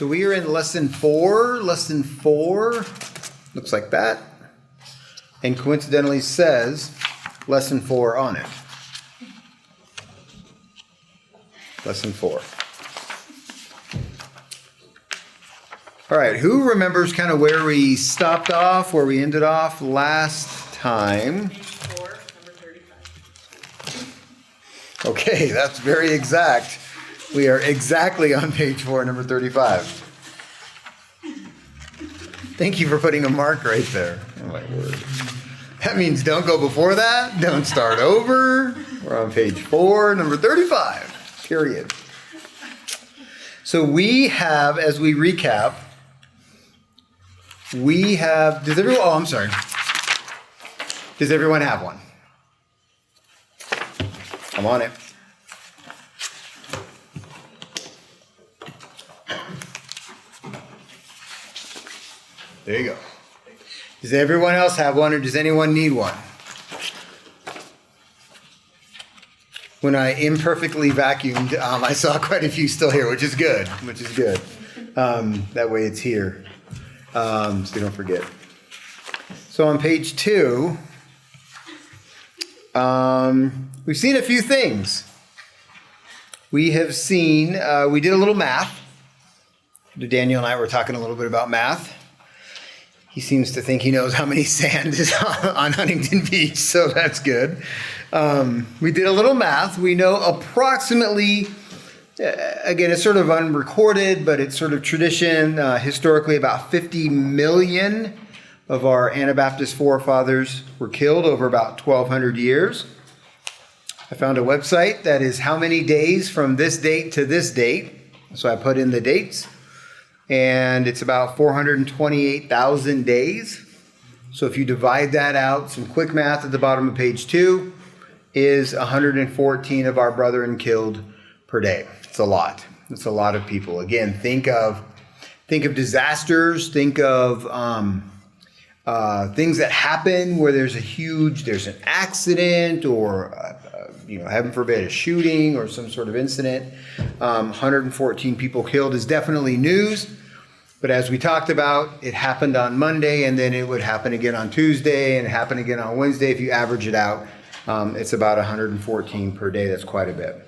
So we are in lesson 4. Lesson 4 looks like that. And coincidentally says lesson 4 on it. Lesson 4. All right, who remembers kind of where we stopped off, where we ended off last time? Page 4, number 35. Okay, that's very exact. We are exactly on page 4, number 35. Thank you for putting a mark right there. Oh my word. That means don't go before that. Don't start over. We're on page 4, number 35. Period. So we have, as we recap, does everyone have one? I'm on it. There you go. Does everyone else have one, or does anyone need one? When I imperfectly vacuumed, I saw quite a few still here, which is good. That way it's here, so you don't forget. So on page 2, we've seen a few things. We have seen, we did a little math. Daniel and I were talking a little bit about math. He seems to think he knows how many sand is on Huntington Beach, so that's good. We did a little math. We know approximately, again, it's sort of unrecorded, but it's sort of tradition. Historically, about 50 million of our Anabaptist forefathers were killed over about 1,200 years. I found a website that is how many days from this date to this date. So I put in the dates. And it's about 428,000 days. So if you divide that out, some quick math at the bottom of page 2 is 114 of our brethren killed per day. It's a lot. It's a lot of people. Again, think of disasters. Think of things that happen where there's an accident or heaven forbid, a shooting or some sort of incident. 114 people killed is definitely news. But as we talked about, it happened on Monday, and then it would happen again on Tuesday, and happen again on Wednesday. If you average it out, it's about 114 per day. That's quite a bit.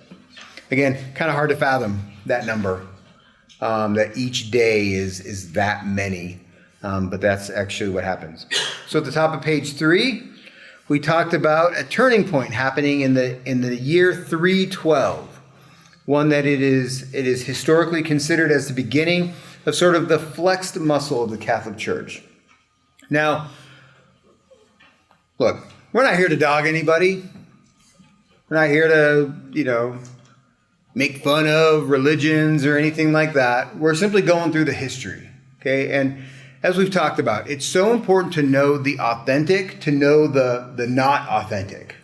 Again, kind of hard to fathom that number, that each day is that many. But that's actually what happens. So at the top of page 3, we talked about a turning point happening in the year 312. One that it is historically considered as the beginning of sort of the flexed muscle of the Catholic Church. Now, look, we're not here to dog anybody. We're not here to, make fun of religions or anything like that. We're simply going through the history, okay? And as we've talked about, it's so important to know the authentic, to know the not authentic.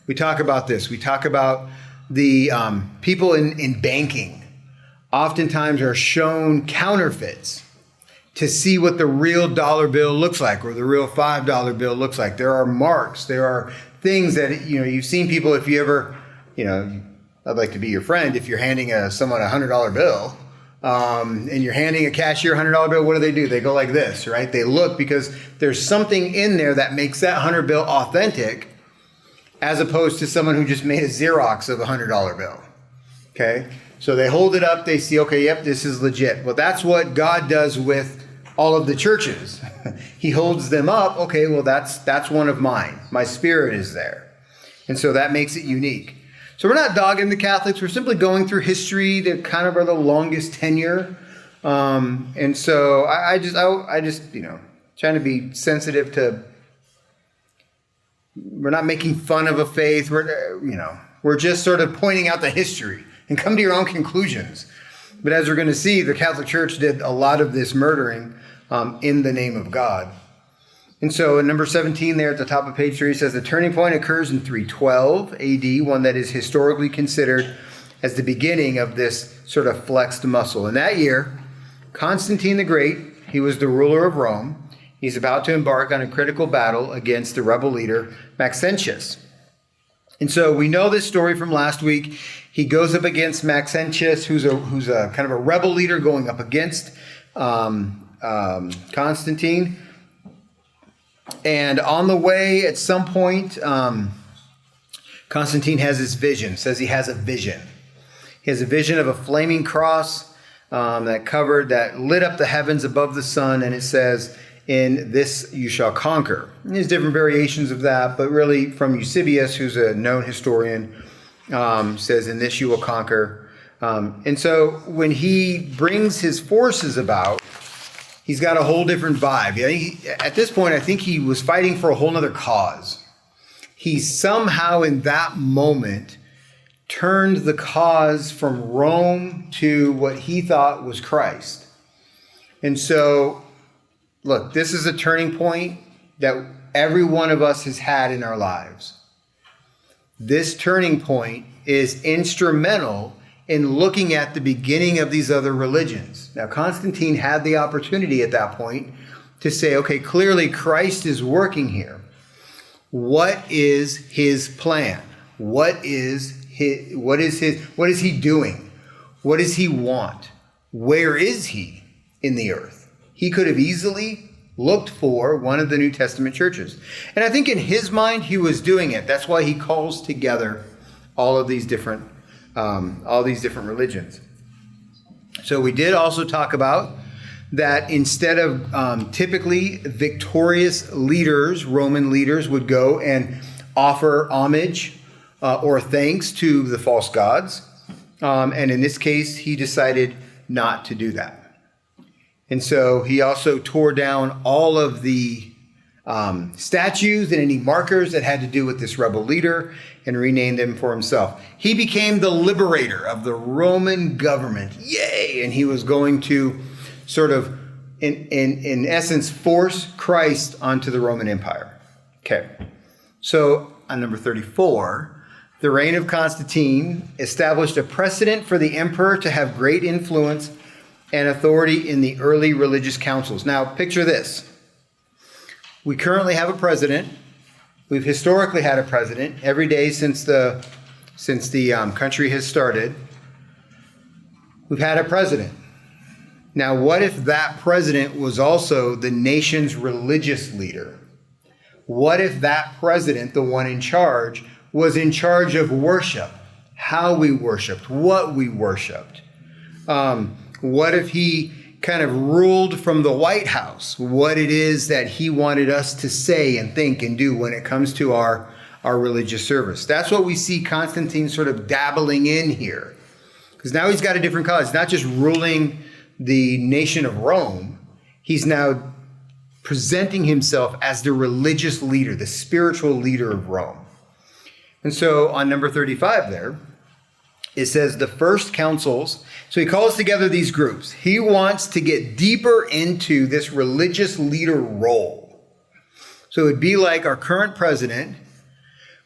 We talk about this. We talk about the people in banking oftentimes are shown counterfeits to see what the real dollar bill looks like or the real $5 bill looks like. There are marks. There are things that, you've seen people, if you ever, I'd like to be your friend, if you're handing someone a $100 bill, and you're handing a cashier a $100 bill, what do? They go like this, right? They look because there's something in there that makes that 100 bill authentic as opposed to someone who just made a Xerox of a $100 bill, okay? So they hold it up, they see, okay, yep, this is legit. Well, that's what God does with all of the churches. He holds them up, okay, well, that's one of mine. My spirit is there. And so that makes it unique. So we're not dogging the Catholics. We're simply going through history. They kind of are the longest tenure. And so I just trying to be sensitive to, we're not making fun of a faith. We're just sort of pointing out the history and come to your own conclusions. But as we're going to see, the Catholic Church did a lot of this murdering in the name of God. And so in number 17 there at the top of page 3, it says the turning point occurs in 312 AD, one that is historically considered as the beginning of this sort of flexed muscle. In that year, Constantine the Great, he was the ruler of Rome. He's about to embark on a critical battle against the rebel leader Maxentius. And so we know this story from last week. He goes up against Maxentius, who's a kind of a rebel leader going up against Constantine. And on the way, at some point, Constantine has this vision. Says he has a vision. He has a vision of a flaming cross that lit up the heavens above the sun, and it says, "In this you shall conquer." And there's different variations of that, but really from Eusebius, who's a known historian, says, "In this you will conquer." And so when he brings his forces about, he's got a whole different vibe. At this point, I think he was fighting for a whole other cause. He somehow in that moment turned the cause from Rome to what he thought was Christ. And so, look, this is a turning point that every one of us has had in our lives. This turning point is instrumental in looking at the beginning of these other religions. Now, Constantine had the opportunity at that point to say, okay, clearly Christ is working here. What is his plan? What is he doing? What does he want? Where is he in the earth? He could have easily looked for one of the New Testament churches. And I think in his mind, he was doing it. That's why he calls together all these different religions. So we did also talk about that instead of typically victorious leaders, Roman leaders would go and offer homage or thanks to the false gods. And in this case, he decided not to do that. And so he also tore down all of the statues and any markers that had to do with this rebel leader and renamed them for himself. He became the liberator of the Roman government. Yay! And he was going to sort of, in essence, force Christ onto the Roman Empire. Okay. So on number 34, the reign of Constantine established a precedent for the emperor to have great influence and authority in the early religious councils. Now, picture this. We currently have a president. We've historically had a president every day since the country has started. We've had a president. Now, what if that president was also the nation's religious leader? What if that president, the one in charge, was in charge of worship, how we worshiped, what we worshiped? What if he kind of ruled from the White House what it is that he wanted us to say and think and do when it comes to our religious service? That's what we see Constantine sort of dabbling in here. Because now he's got a different cause. He's not just ruling the nation of Rome. He's now presenting himself as the religious leader, the spiritual leader of Rome. And so on number 35 there, it says the first councils. So he calls together these groups. He wants to get deeper into this religious leader role. So it would be like our current president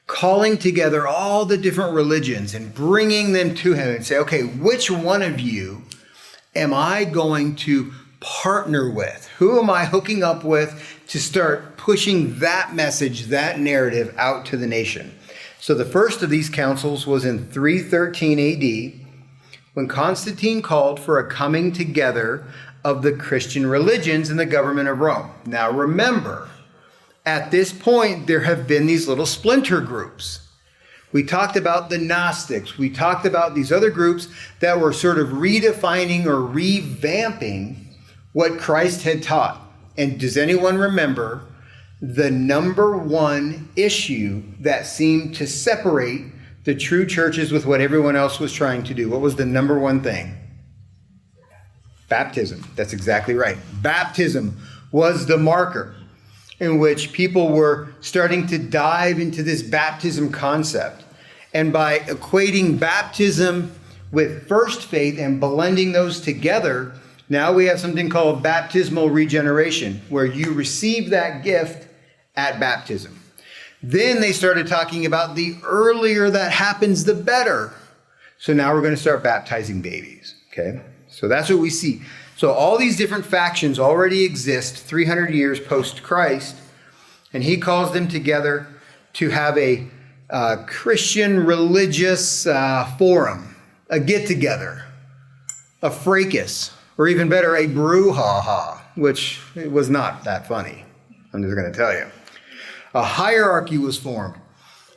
calling together all the different religions and bringing them to him and say, okay, which one of you am I going to partner with? Who am I hooking up with to start pushing that message, that narrative out to the nation? So the first of these councils was in 313 AD, when Constantine called for a coming together of the Christian religions in the government of Rome. Now remember, at this point, there have been these little splinter groups. We talked about the Gnostics. We talked about these other groups that were sort of redefining or revamping what Christ had taught. And does anyone remember the number one issue that seemed to separate the true churches with what everyone else was trying to do? What was the number one thing? Baptism. That's exactly right. Baptism was the marker in which people were starting to dive into this baptism concept. And by equating baptism with first faith and blending those together, now we have something called baptismal regeneration, where you receive that gift at baptism. Then they started talking about the earlier that happens, the better. So now we're going to start baptizing babies. Okay? So that's what we see. So all these different factions already exist 300 years post-Christ, and he calls them together to have a Christian religious forum, a get-together, a fracas, or even better, a brouhaha, which was not that funny. I'm just going to tell you. A hierarchy was formed.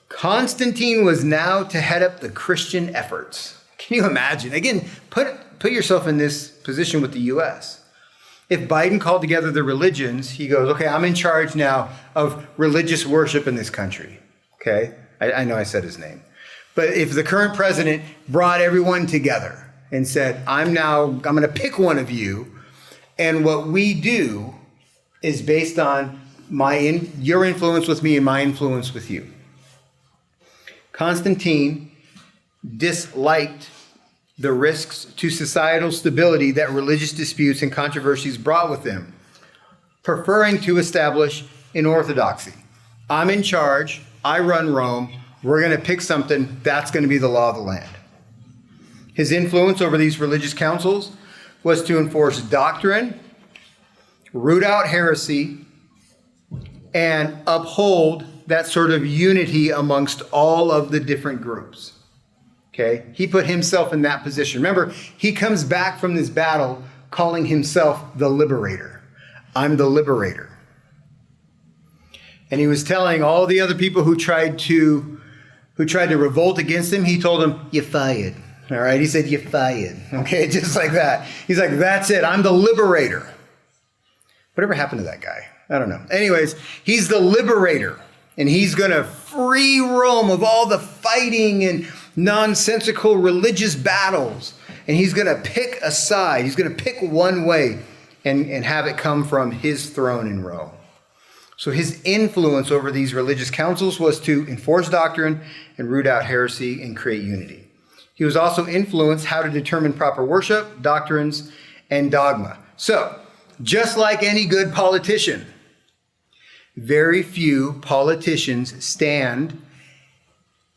Constantine was now to head up the Christian efforts. Can you imagine? Again, put yourself in this position with the U.S. If Biden called together the religions, he goes, okay, I'm in charge now of religious worship in this country. Okay? I know I said his name. But if the current president brought everyone together and said, I'm going to pick one of you, and what we do is based on your influence with me and my influence with you. Constantine disliked the risks to societal stability that religious disputes and controversies brought with them, preferring to establish an orthodoxy. I'm in charge. I run Rome. We're going to pick something. That's going to be the law of the land. His influence over these religious councils was to enforce doctrine, root out heresy, and uphold that sort of unity amongst all of the different groups. Okay? He put himself in that position. Remember, he comes back from this battle calling himself the liberator. I'm the liberator. And he was telling all the other people who tried to revolt against him, he told them, you're fired. All right? He said, you're fired. Okay? Just like that. He's like, that's it. I'm the liberator. Whatever happened to that guy? I don't know. Anyways, he's the liberator. And he's going to free Rome of all the fighting and nonsensical religious battles. And he's going to pick a side. He's going to pick one way and have it come from his throne in Rome. So his influence over these religious councils was to enforce doctrine and root out heresy and create unity. He was also influenced how to determine proper worship, doctrines, and dogma. So, just like any good politician, very few politicians stand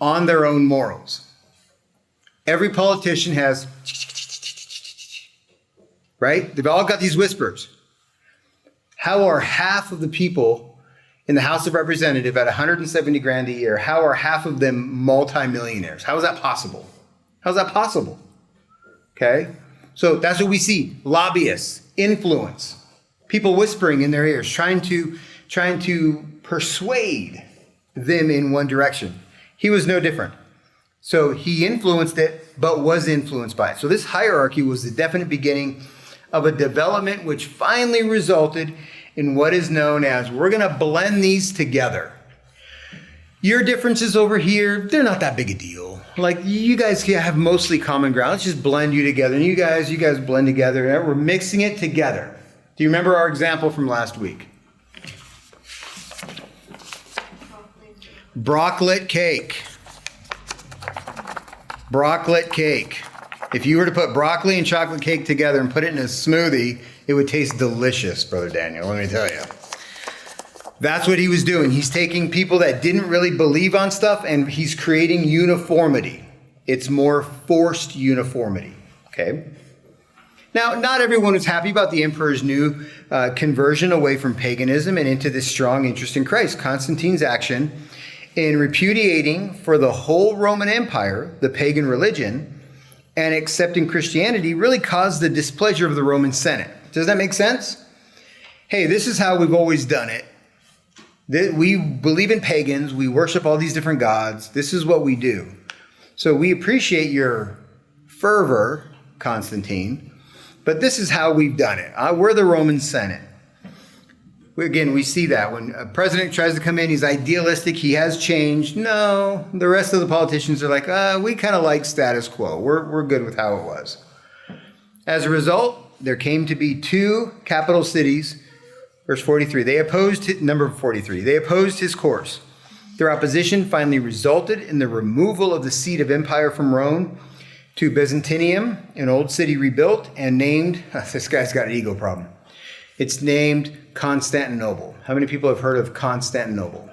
on their own morals. Every politician has, right? They've all got these whispers. How are half of the people in the House of Representatives at 170 grand a year, how are half of them multimillionaires? How is that possible? How's that possible? Okay? So that's what we see. Lobbyists, influence, people whispering in their ears, trying to persuade them in one direction. He was no different. So he influenced it, but was influenced by it. So this hierarchy was the definite beginning of a development which finally resulted in what is known as, we're going to blend these together. Your differences over here, they're not that big a deal. Like, you guys have mostly common ground. Let's just blend you together. And you guys blend together. We're mixing it together. Do you remember our example from last week? Brocklet cake. Brocklet cake. If you were to put broccoli and chocolate cake together and put it in a smoothie, it would taste delicious, Brother Daniel, let me tell you. That's what he was doing. He's taking people that didn't really believe on stuff and he's creating uniformity. It's more forced uniformity, okay? Now, not everyone was happy about the emperor's new conversion away from paganism and into this strong interest in Christ. Constantine's action in repudiating for the whole Roman Empire the pagan religion and accepting Christianity really caused the displeasure of the Roman Senate. Does that make sense? Hey, this is how we've always done it. We believe in pagans. We worship all these different gods. This is what we do. So we appreciate your fervor, Constantine, but this is how we've done it. We're the Roman Senate. Again, we see that when a president tries to come in, he's idealistic, he has changed. No, the rest of the politicians are like, we kind of like status quo. We're good with how it was. As a result, there came to be two capital cities. Verse 43, number 43, they opposed his course. Their opposition finally resulted in the removal of the seat of empire from Rome to Byzantium, an old city rebuilt and named, this guy's got an ego problem. It's named Constantinople. How many people have heard of Constantinople?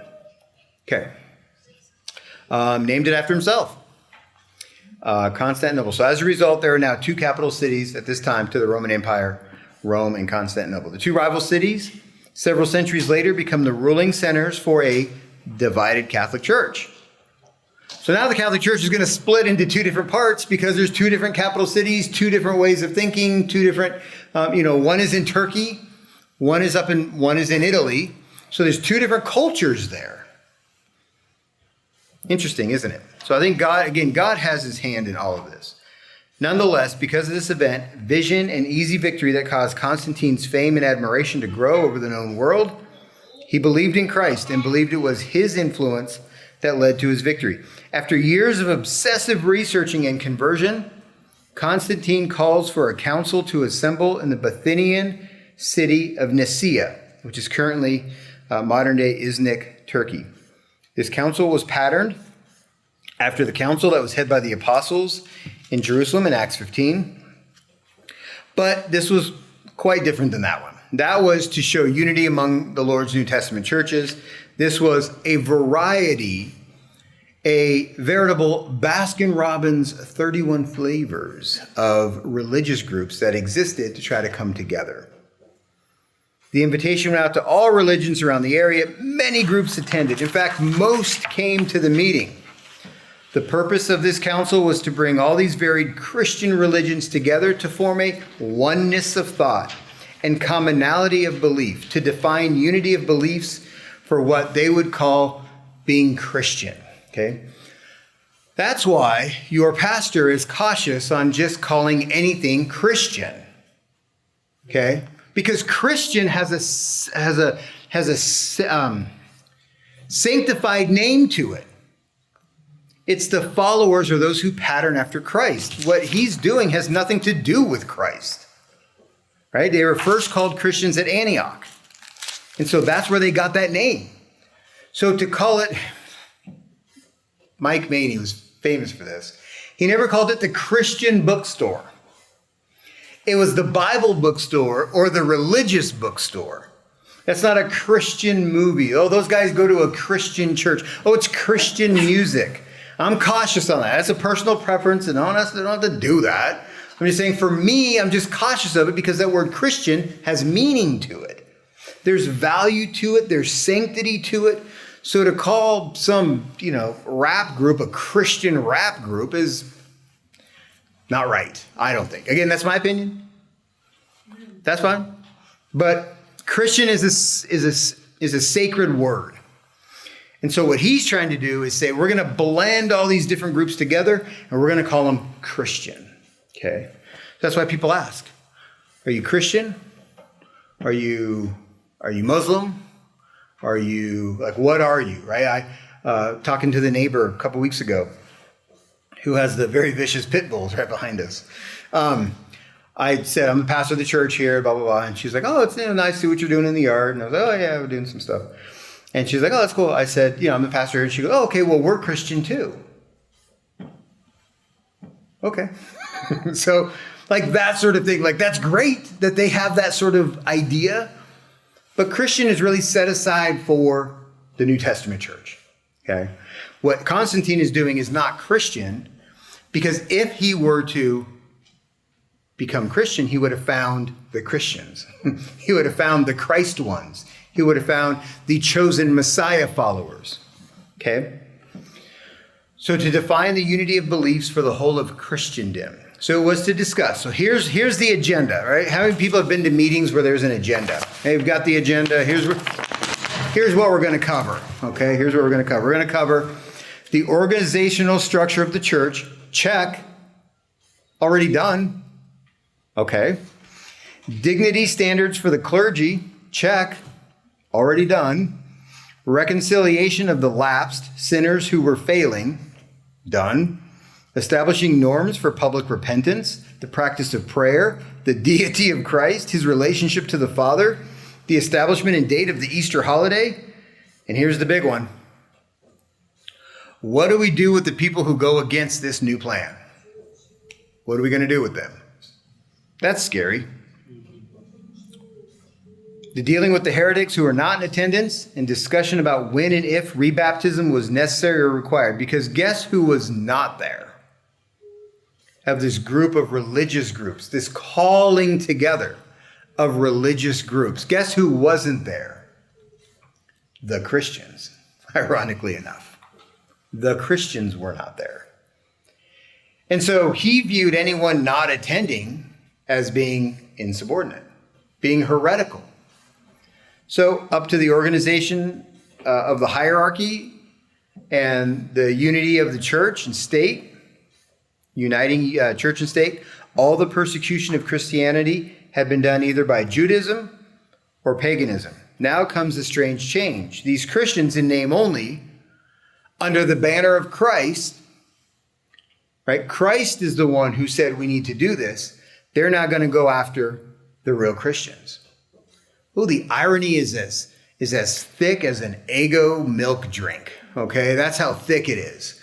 Okay. Named it after himself. Constantinople. So as a result, there are now two capital cities at this time to the Roman Empire, Rome and Constantinople. The two rival cities, several centuries later, become the ruling centers for a divided Catholic Church. So now the Catholic Church is going to split into two different parts because there's two different capital cities, two different ways of thinking, two different, one is in Turkey, one is in Italy. So there's two different cultures there. Interesting, isn't it? So I think God has his hand in all of this. Nonetheless, because of this event, vision and easy victory that caused Constantine's fame and admiration to grow over the known world, he believed in Christ and believed it was his influence that led to his victory. After years of obsessive researching and conversion, Constantine calls for a council to assemble in the Bithynian city of Nicaea, which is currently modern-day Iznik, Turkey. This council was patterned after the council that was head by the apostles in Jerusalem in Acts 15. But this was quite different than that one. That was to show unity among the Lord's New Testament churches. This was a variety, a veritable Baskin-Robbins 31 flavors of religious groups that existed to try to come together. The invitation went out to all religions around the area. Many groups attended. In fact, most came to the meeting. The purpose of this council was to bring all these varied Christian religions together to form a oneness of thought and commonality of belief, to define unity of beliefs for what they would call being Christian. Okay? That's why your pastor is cautious on just calling anything Christian. Okay? Because Christian has a sanctified name to it. It's the followers or those who pattern after Christ. What he's doing has nothing to do with Christ. Right? They were first called Christians at Antioch. And so that's where they got that name. So to call it, Mike Maney was famous for this. He never called it the Christian bookstore. It was the Bible bookstore or the religious bookstore. That's not a Christian movie. Oh, those guys go to a Christian church. Oh, it's Christian music. I'm cautious on that. That's a personal preference, and I don't have to do that. I'm just saying, for me, I'm just cautious of it because that word Christian has meaning to it. There's value to it. There's sanctity to it. So to call some, rap group a Christian rap group is not right, I don't think. Again, that's my opinion. That's fine. But Christian is a sacred word. And so what he's trying to do is say, we're going to blend all these different groups together, and we're going to call them Christian. Okay? That's why people ask, are you Christian? Are you Muslim? Are you, what are you, right? Talking to the neighbor a couple weeks ago who has the very vicious pit bulls right behind us. I said, I'm the pastor of the church here, blah, blah, blah. And she's like, oh, it's nice to see what you're doing in the yard. And I was like, oh, yeah, we're doing some stuff. And she's like, oh, that's cool. I said, I'm the pastor. And she goes, oh, okay, well, we're Christian too. Okay. So, that sort of thing, that's great that they have that sort of idea. But Christian is really set aside for the New Testament church. Okay. What Constantine is doing is not Christian, because if he were to become Christian, he would have found the Christians. He would have found the Christ ones. He would have found the chosen Messiah followers. Okay? So to define the unity of beliefs for the whole of Christendom. So it was to discuss. So here's the agenda, right? How many people have been to meetings where there's an agenda? Hey, we've got the agenda. Here's what we're going to cover. Okay, here's what we're going to cover. We're going to cover the organizational structure of the church. Check. Already done. Okay. Dignity standards for the clergy. Check. Already done. Reconciliation of the lapsed sinners who were failing. Done. Establishing norms for public repentance, the practice of prayer, the deity of Christ, his relationship to the Father, the establishment and date of the Easter holiday. And here's the big one. What do we do with the people who go against this new plan? What are we going to do with them? That's scary. The dealing with the heretics who are not in attendance, and discussion about when and if rebaptism was necessary or required. Because guess who was not there? Have this group of religious groups, this calling together of religious groups. Guess who wasn't there? The Christians, ironically enough. The Christians were not there. And so he viewed anyone not attending as being insubordinate, being heretical. So up to the organization of the hierarchy and the unity of the church and state, uniting church and state, all the persecution of Christianity had been done either by Judaism or paganism. Now comes a strange change. These Christians in name only, under the banner of Christ, right? Christ is the one who said we need to do this. They're not going to go after the real Christians. Oh, the irony is as thick as an Eggo milk drink. Okay, that's how thick it is.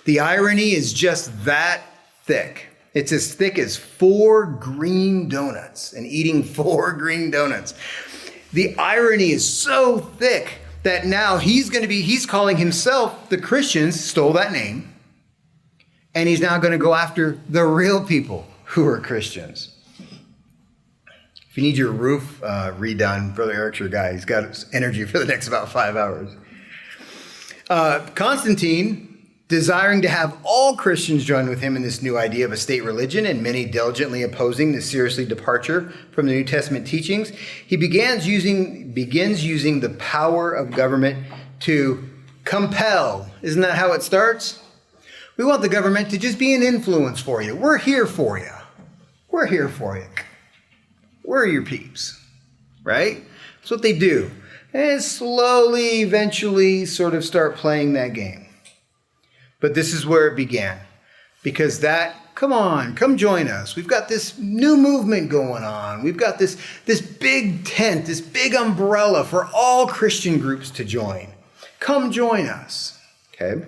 The irony is just that thick. It's as thick as 4 green donuts and eating 4 green donuts. The irony is so thick that now he's calling himself, the Christians stole that name, and he's now going to go after the real people who are Christians. If you need your roof redone, Brother Eric's your guy. He's got energy for the next about 5 hours. Constantine, desiring to have all Christians join with him in this new idea of a state religion, and many diligently opposing this seriously departure from the New Testament teachings, he begins using the power of government to compel. Isn't that how it starts? We want the government to just be an influence for you. We're here for you. We're here for you. We're your peeps, right? That's what they do. And slowly, eventually, sort of start playing that game. But this is where it began. Because come on, come join us. We've got this new movement going on. We've got this big tent, this big umbrella for all Christian groups to join. Come join us. Okay?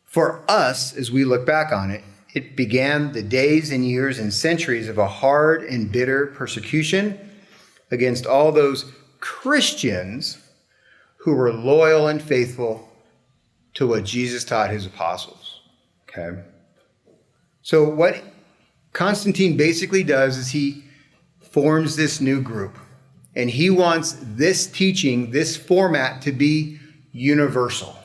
For us, as we look back on it, it began the days and years and centuries of a hard and bitter persecution against all those Christians who were loyal and faithful to what Jesus taught his apostles. Okay? So what Constantine basically does is he forms this new group. And he wants this teaching, this format, to be universal.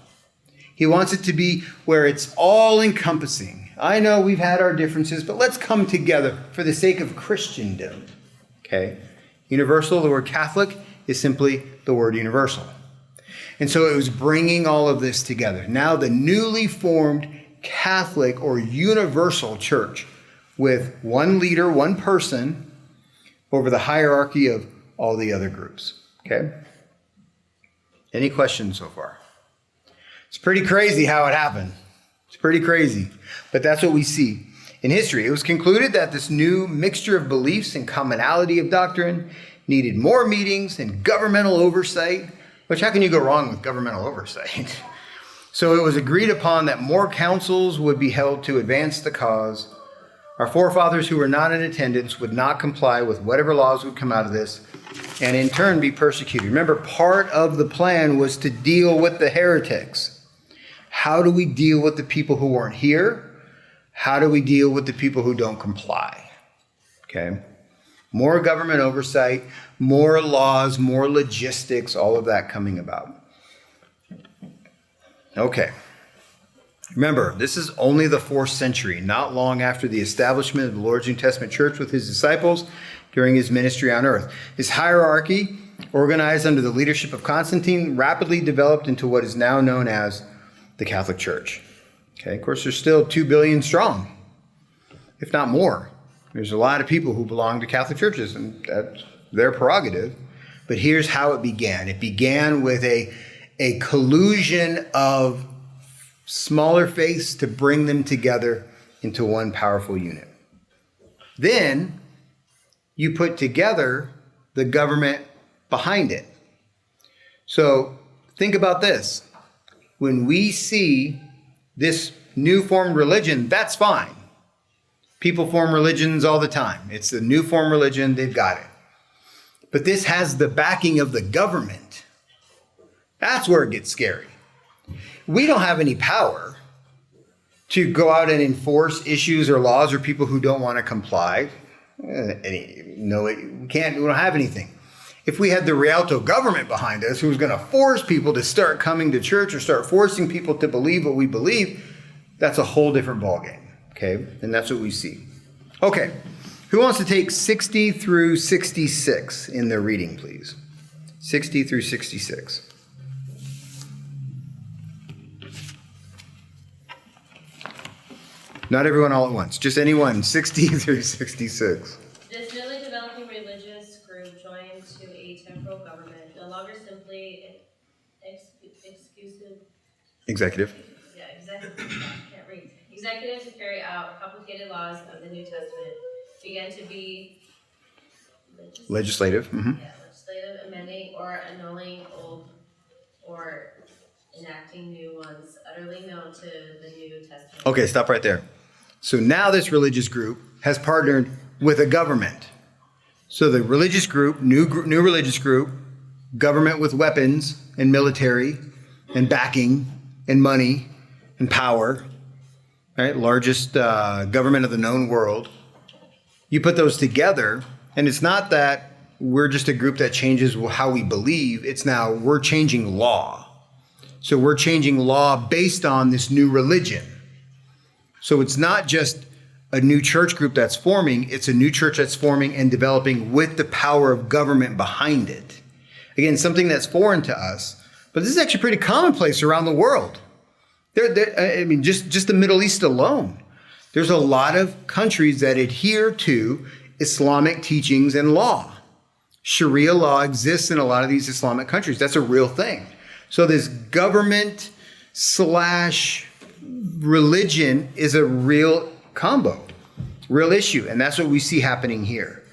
He wants it to be where it's all encompassing. I know we've had our differences, but let's come together for the sake of Christendom. Okay? Universal, the word Catholic, is simply the word universal. And so it was bringing all of this together. Now the newly formed Catholic or universal church with one leader, one person over the hierarchy of all the other groups. Okay? Any questions so far? It's pretty crazy how it happened. It's pretty crazy. But that's what we see in history. It was concluded that this new mixture of beliefs and commonality of doctrine needed more meetings and governmental oversight, which how can you go wrong with governmental oversight? So it was agreed upon that more councils would be held to advance the cause. Our forefathers who were not in attendance would not comply with whatever laws would come out of this, and in turn be persecuted. Remember, part of the plan was to deal with the heretics. How do we deal with the people who weren't here? How do we deal with the people who don't comply? Okay? More government oversight, more laws, more logistics, all of that coming about. Okay. Remember, this is only the 4th century, not long after the establishment of the Lord's New Testament church with his disciples during his ministry on earth. His hierarchy, organized under the leadership of Constantine, rapidly developed into what is now known as the Catholic Church. Okay, of course, they're still 2 billion strong, if not more. There's a lot of people who belong to Catholic churches, and that's their prerogative. But here's how it began. It began with a collusion of smaller faiths to bring them together into one powerful unit. Then you put together the government behind it. So think about this. When we see this new formed religion, that's fine. People form religions all the time. It's the new form religion, they've got it. But this has the backing of the government. That's where it gets scary. We don't have any power to go out and enforce issues or laws or people who don't want to comply. No, we can't. We don't have anything. If we had the Rialto government behind us who was going to force people to start coming to church or start forcing people to believe what we believe, that's a whole different ballgame, okay? And that's what we see. Okay, who wants to take 60 through 66 in their reading, please? 60 through 66. Not everyone all at once, just anyone, 60 through 66. This newly developing religious group joined to a temporal government, no longer simply Executive. Can't read. Executive to carry out complicated laws of the New Testament began to be Legislative. Mm-hmm. Yeah, legislative, amending or annulling old or enacting new ones, utterly known to the New Testament. Okay, stop right there. So now this religious group has partnered with a government. So the religious group, new religious group, government with weapons and military and backing and money and power, right? Largest government of the known world. You put those together, and it's not that we're just a group that changes how we believe. It's now we're changing law. So we're changing law based on this new religion. So it's not just a new church group that's forming. It's a new church that's forming and developing with the power of government behind it. Again, something that's foreign to us, but this is actually pretty commonplace around the world. Just the Middle East alone. There's a lot of countries that adhere to Islamic teachings and law. Sharia law exists in a lot of these Islamic countries. That's a real thing. So this government / religion is a real combo, real issue. And that's what we see happening here.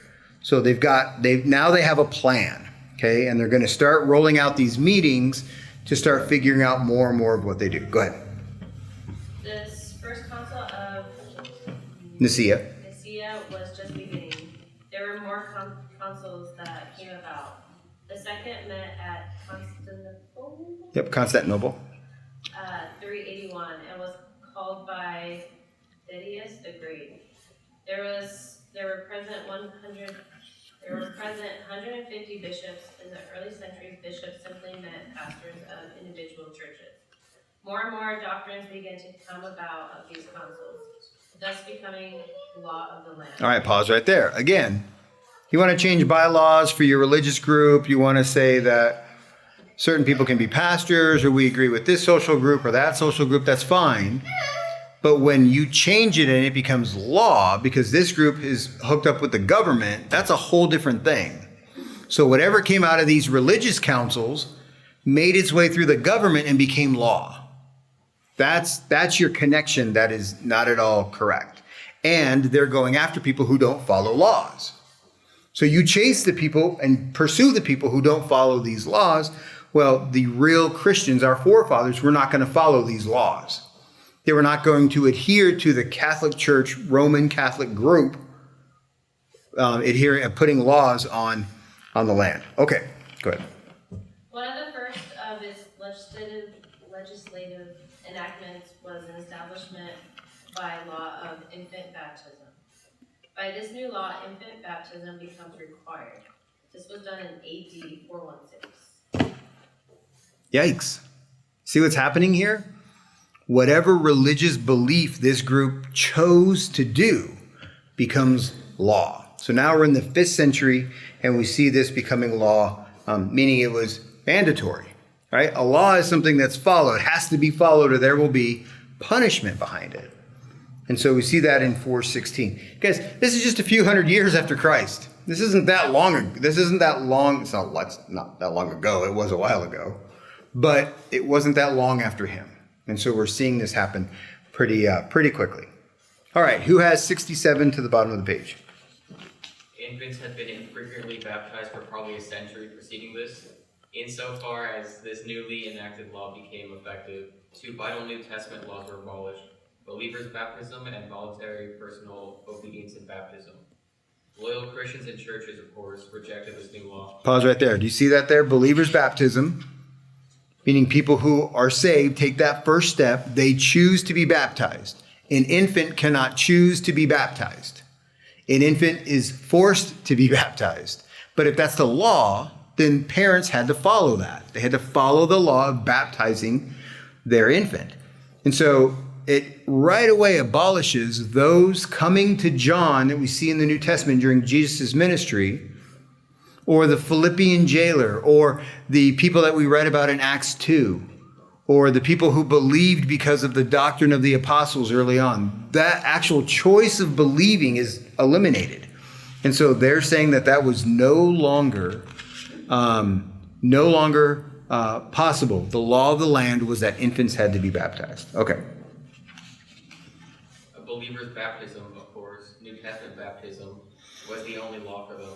So now they have a plan, okay? And they're going to start rolling out these meetings to start figuring out more and more of what they do. Go ahead. This first council of Nicaea was just beginning. There were more councils that came about. The second met at Constantinople. Yep, Constantinople. 381, and was called by Thaddeus the Great. There were present 150 bishops. In the early centuries, bishops simply meant pastors of individual churches. More and more doctrines began to come about of these councils, thus becoming law of the land. All right, pause right there. Again, you want to change bylaws for your religious group. You want to say that certain people can be pastors, or we agree with this social group or that social group, that's fine. But when you change it and it becomes law because this group is hooked up with the government, that's a whole different thing. So whatever came out of these religious councils made its way through the government and became law. That's your connection that is not at all correct. And they're going after people who don't follow laws. So you chase the people and pursue the people who don't follow these laws. Well, the real Christians, our forefathers, were not going to follow these laws. They were not going to adhere to the Catholic Church, Roman Catholic group, putting laws on the land. Okay, go ahead. One of the first of its legislative enactments was an establishment by law of infant baptism. By this new law, infant baptism becomes required. This was done in AD 416. Yikes. See what's happening here? Whatever religious belief this group chose to do becomes law. So now we're in the 5th century and we see this becoming law, meaning it was mandatory, right? A law is something that's followed. It has to be followed or there will be punishment behind it. And so we see that in 416. Guys, this is just a few hundred years after Christ. This isn't that long ago. It's not that long ago. It was a while ago. But it wasn't that long after him. And so we're seeing this happen pretty quickly. All right, who has 67 to the bottom of the page? Infants had been infrequently baptized for probably a century preceding this. Insofar as this newly enacted law became effective, 2 vital New Testament laws were abolished: believers' baptism and voluntary personal obedience in baptism. Loyal Christians and churches, of course, rejected this new law. Pause right there. Do you see that there? Believers' baptism, meaning people who are saved take that first step. They choose to be baptized. An infant cannot choose to be baptized. An infant is forced to be baptized. But if that's the law, then parents had to follow that. They had to follow the law of baptizing their infant. And so it right away abolishes those coming to John that we see in the New Testament during Jesus' ministry, or the Philippian jailer, or the people that we read about in Acts 2, or the people who believed because of the doctrine of the apostles early on. That actual choice of believing is eliminated. And so they're saying that that was no longer possible. The law of the land was that infants had to be baptized. Okay. A believer's baptism, of course, New Testament baptism, was the only law for them.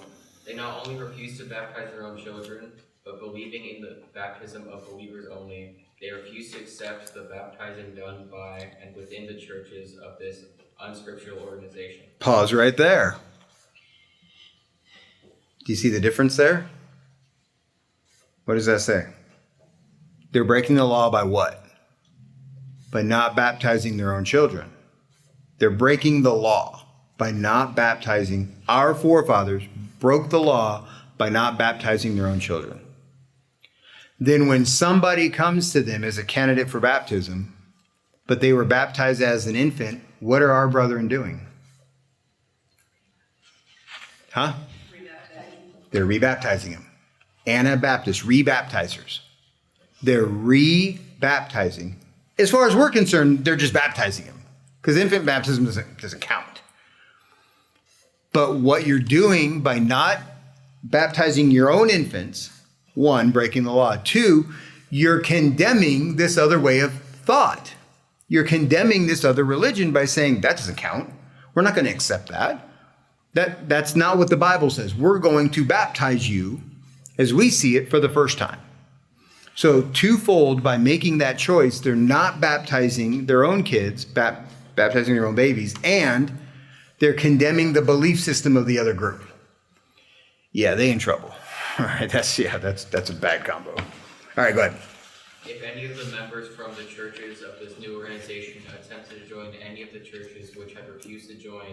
They not only refused to baptize their own children, but believing in the baptism of believers only, they refused to accept the baptizing done by and within the churches of this unscriptural organization. Pause right there. Do you see the difference there? What does that say? They're breaking the law by what? By not baptizing their own children. They're breaking the law by not baptizing. Our forefathers broke the law by not baptizing their own children. Then when somebody comes to them as a candidate for baptism, but they were baptized as an infant, what are our brethren doing? Huh? They're rebaptizing him. Anabaptists, rebaptizers. They're rebaptizing. As far as we're concerned, they're just baptizing him, because infant baptism doesn't count. But what you're doing by not baptizing your own infants, one, breaking the law. Two, you're condemning this other way of thought. You're condemning this other religion by saying that doesn't count. We're not going to accept that. That's not what the Bible says. We're going to baptize you as we see it for the first time. So twofold, by making that choice, they're not baptizing their own kids, baptizing their own babies, and they're condemning the belief system of the other group. Yeah, they in trouble. All right, that's a bad combo. All right, go ahead. If any of the members from the churches of this new organization attempted to join any of the churches which had refused to join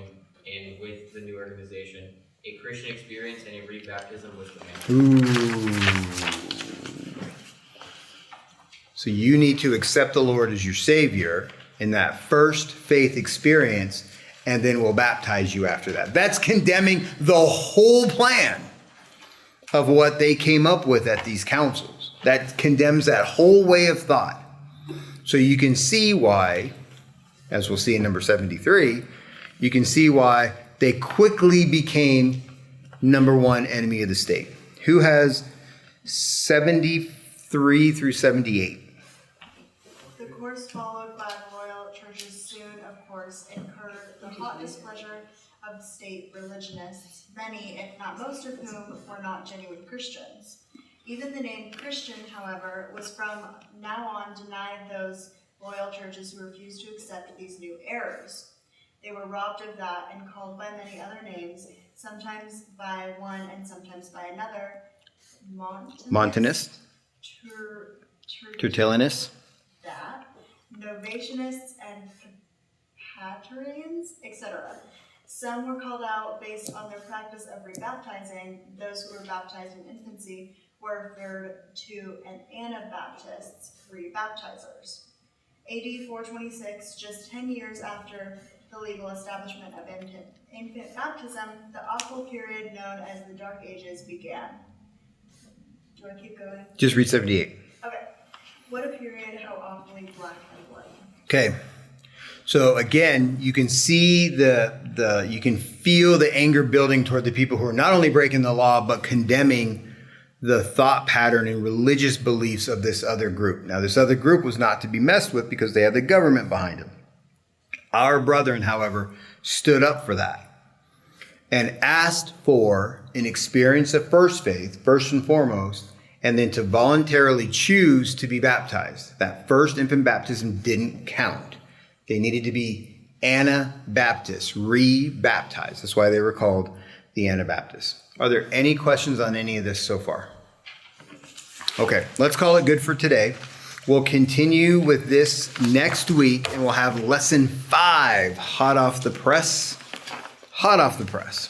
in with the new organization, a Christian experience and a rebaptism was demanded. Ooh. So you need to accept the Lord as your Savior in that first faith experience, and then we'll baptize you after that. That's condemning the whole plan of what they came up with at these councils. That condemns that whole way of thought. So you can see why, as we'll see in number 73, you can see why they quickly became number one enemy of the state. Who has 73 through 78? The course followed by royal churches soon, of course, incurred the hot displeasure of state religionists, many, if not most of whom, were not genuine Christians. Even the name Christian, however, was from now on denied those loyal churches who refused to accept these new errors. They were robbed of that and called by many other names, sometimes by one and sometimes by another. Montanist, Tertullianus, that, Novatianists and Patrians, etc. Some were called out based on their practice of rebaptizing. Those who were baptized in infancy were referred to as Anabaptists, rebaptizers. AD 426, just 10 years after the legal establishment of infant baptism, the awful period known as the Dark Ages began. Do I keep going? Just read 78. Okay. What a period, how awfully black and bloody. Okay. So again, you can see you can feel the anger building toward the people who are not only breaking the law, but condemning the thought pattern and religious beliefs of this other group. Now, this other group was not to be messed with because they had the government behind them. Our brethren, however, stood up for that and asked for an experience of first faith, first and foremost, and then to voluntarily choose to be baptized. That first infant baptism didn't count. They needed to be Anabaptists, re-baptized. That's why they were called the Anabaptists. Are there any questions on any of this so far? Okay, let's call it good for today. We'll continue with this next week, and we'll have lesson 5 hot off the press. Hot off the press.